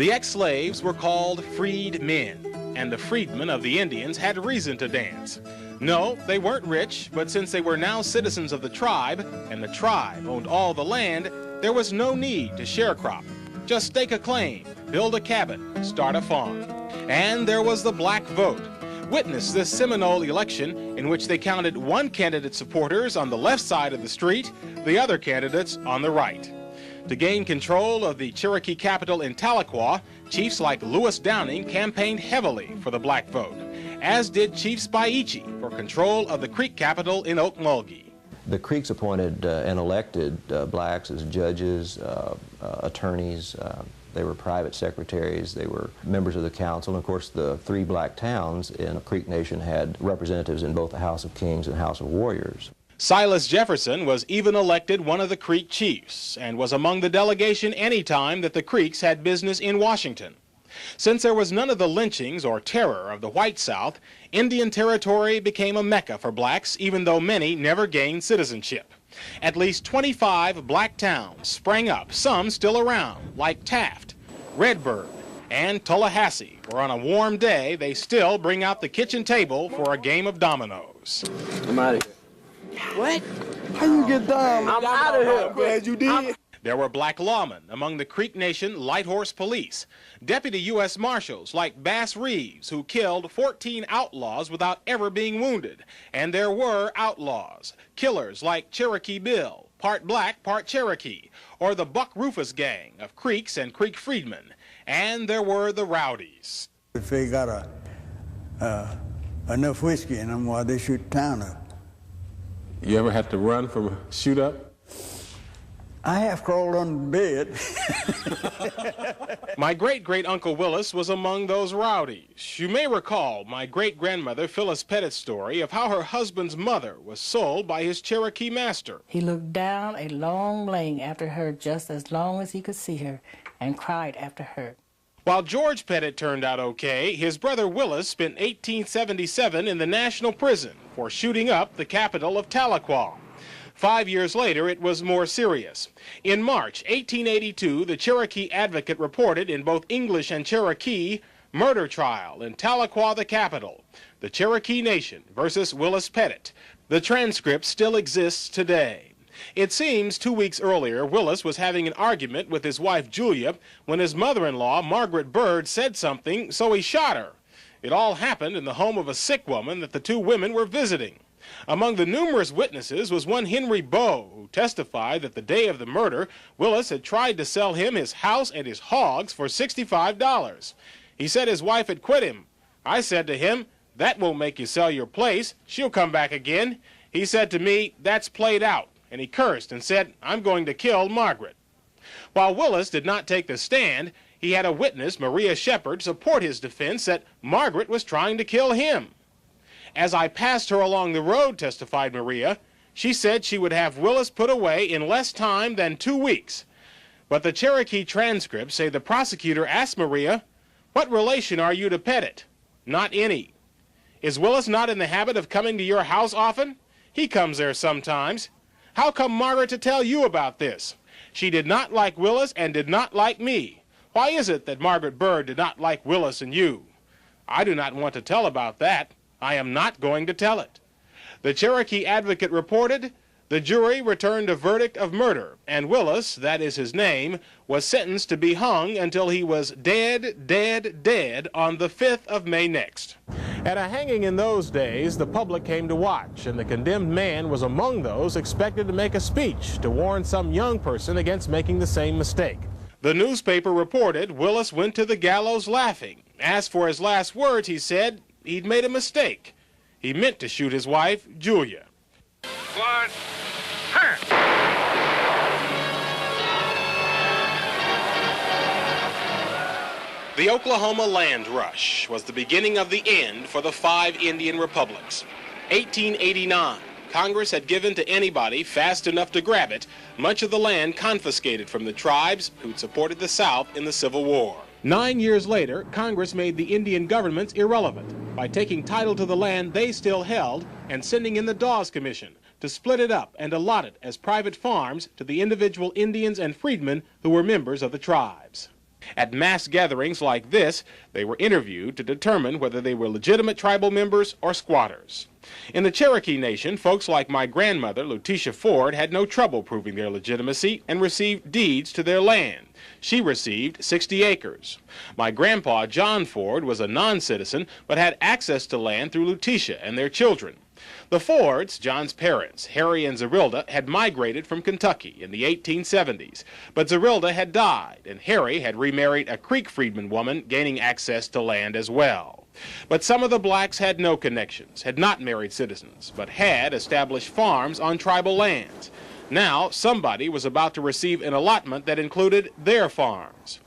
The ex-slaves were called freed men, and the freedmen of the Indians had reason to dance. No, they weren't rich, but since they were now citizens of the tribe, and the tribe owned all the land, there was no need to sharecrop. Just stake a claim, build a cabin, start a farm. And there was the black vote. Witness this Seminole election in which they counted one candidate's supporters on the left side of the street, the other candidates on the right. To gain control of the Cherokee capital in Tahlequah, chiefs like Lewis Downing campaigned heavily for the black vote, as did Chief Spaiichi for control of the Creek capital in Okmulgee. The Creeks appointed and elected blacks as judges, attorneys. They were private secretaries. They were members of the council. And of course, the 3 black towns in the Creek Nation had representatives in both the House of Kings and House of Warriors. Silas Jefferson was even elected one of the Creek chiefs and was among the delegation any time that the Creeks had business in Washington. Since there was none of the lynchings or terror of the white South, Indian Territory became a mecca for blacks, even though many never gained citizenship. At least 25 black towns sprang up, some still around, like Taft, Redbird, and Tallahassee, where on a warm day they still bring out the kitchen table for a game of dominoes. I'm out of here. What? How you get down? I'm out of here. I'm glad you did. There were black lawmen among the Creek Nation Light Horse Police, deputy U.S. Marshals like Bass Reeves, who killed 14 outlaws without ever being wounded. And there were outlaws, killers like Cherokee Bill, part black, part Cherokee, or the Buck Rufus gang of Creeks and Creek freedmen. And there were the rowdies. If they got enough whiskey in them while they shoot town up. You ever had to run from a shoot up? I half crawled on the bed. My great-great-uncle Willis was among those rowdies. You may recall my great-grandmother Phyllis Pettit's story of how her husband's mother was sold by his Cherokee master. He looked down a long lane after her just as long as he could see her and cried after her. While George Pettit turned out okay, his brother Willis spent 1877 in the National Prison for shooting up the capital of Tahlequah. 5 years later, it was more serious. In March 1882, the Cherokee Advocate reported in both English and Cherokee, murder trial in Tahlequah, the capital, the Cherokee Nation versus Willis Pettit. The transcript still exists today. It seems 2 weeks earlier, Willis was having an argument with his wife Julia when his mother-in-law, Margaret Bird, said something, so he shot her. It all happened in the home of a sick woman that the 2 women were visiting. Among the numerous witnesses was one Henry Bowe, who testified that the day of the murder, Willis had tried to sell him his house and his hogs for $65. He said his wife had quit him. I said to him, "That won't make you sell your place. She'll come back again." He said to me, "That's played out," and he cursed and said, "I'm going to kill Margaret." While Willis did not take the stand, he had a witness, Maria Shepherd, support his defense that Margaret was trying to kill him. "As I passed her along the road," testified Maria, "she said she would have Willis put away in less time than 2 weeks. But the Cherokee transcripts say the prosecutor asked Maria, "What relation are you to Pettit?" "Not any." "Is Willis not in the habit of coming to your house often?" "He comes there sometimes." "How come Margaret to tell you about this?" "She did not like Willis and did not like me." "Why is it that Margaret Bird did not like Willis and you?" "I do not want to tell about that. I am not going to tell it." The Cherokee Advocate reported, the jury returned a verdict of murder, and Willis, that is his name, was sentenced to be hung until he was dead, dead, dead on the 5th of May next. At a hanging in those days, the public came to watch, and the condemned man was among those expected to make a speech to warn some young person against making the same mistake. The newspaper reported Willis went to the gallows laughing. As for his last words, he said he'd made a mistake. He meant to shoot his wife, Julia. One, her. The Oklahoma land rush was the beginning of the end for the 5 Indian republics. 1889, Congress had given to anybody fast enough to grab it much of the land confiscated from the tribes who'd supported the South in the Civil War. 9 years later, Congress made the Indian governments irrelevant by taking title to the land they still held and sending in the Dawes Commission to split it up and allot it as private farms to the individual Indians and freedmen who were members of the tribes. At mass gatherings like this, they were interviewed to determine whether they were legitimate tribal members or squatters. In the Cherokee Nation, folks like my grandmother, Letitia Ford, had no trouble proving their legitimacy and received deeds to their land. She received 60 acres. My grandpa, John Ford, was a non-citizen but had access to land through Letitia and their children. The Fords, John's parents, Harry and Zerilda, had migrated from Kentucky in the 1870s, but Zerilda had died, and Harry had remarried a Creek freedman woman, gaining access to land as well. But some of the blacks had no connections, had not married citizens, but had established farms on tribal lands. Now, somebody was about to receive an allotment that included their farms.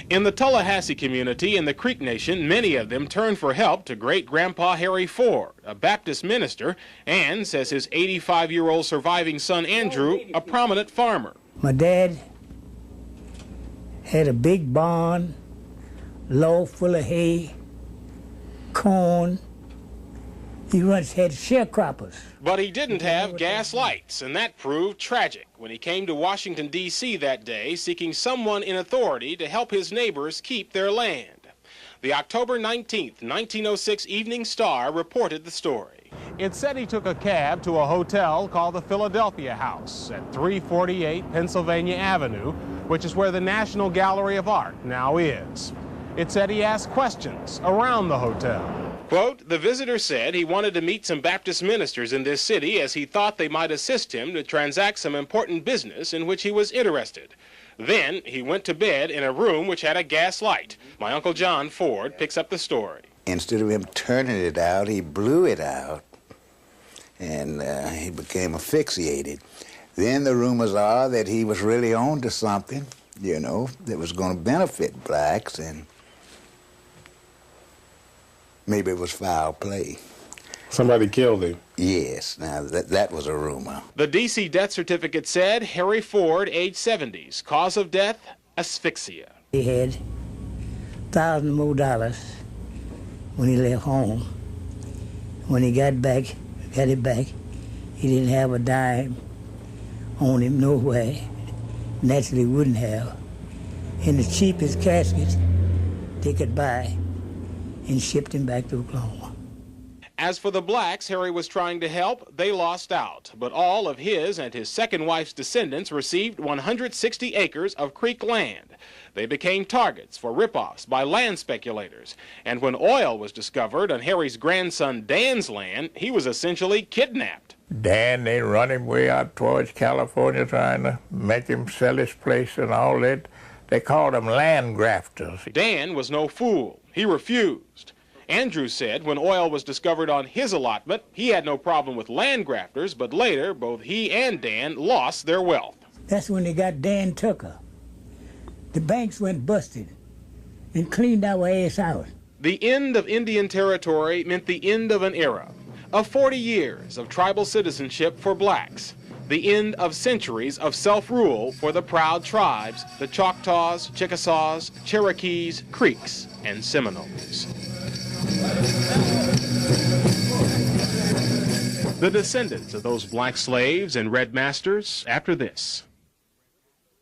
In the Tallahassee community in the Creek Nation, many of them turned for help to great-grandpa Harry Ford, a Baptist minister, and, says his 85-year-old surviving son Andrew, a prominent farmer. My dad had a big barn, load full of hay, corn. He once had sharecroppers. But he didn't have gas lights, and that proved tragic when he came to Washington, D.C. that day, seeking someone in authority to help his neighbors keep their land. The October 19th, 1906 Evening Star reported the story. It said he took a cab to a hotel called the Philadelphia House at 348 Pennsylvania Avenue, which is where the National Gallery of Art now is. It said he asked questions around the hotel. Quote, the visitor said he wanted to meet some Baptist ministers in this city as he thought they might assist him to transact some important business in which he was interested. Then he went to bed in a room which had a gas light. My Uncle John Ford picks up the story. Instead of him turning it out, he blew it out, and he became asphyxiated. Then the rumors are that he was really on to something, you know, that was going to benefit blacks, and maybe it was foul play. Somebody killed him. Yes, now that was a rumor. The D.C. death certificate said Harry Ford, age 70s, cause of death, asphyxia. He had $1,000 more when he left home. When he got it back, he didn't have a dime on him nowhere. Naturally wouldn't have. In the cheapest casket they could buy, and shipped him back to Oklahoma. As for the blacks Harry was trying to help, they lost out. But all of his and his second wife's descendants received 160 acres of Creek land. They became targets for rip-offs by land speculators. And when oil was discovered on Harry's grandson Dan's land, he was essentially kidnapped. Dan, they run him way out towards California trying to make him sell his place and all that. They called them land grafters. Dan was no fool. He refused. Andrew said when oil was discovered on his allotment, he had no problem with land grafters, but later both he and Dan lost their wealth. That's when they got Dan Tucker. The banks went busted and cleaned our ass out. The end of Indian Territory meant the end of an era, of 40 years of tribal citizenship for blacks, the end of centuries of self-rule for the proud tribes, the Choctaws, Chickasaws, Cherokees, Creeks, and Seminoles. The descendants of those black slaves and red masters after this.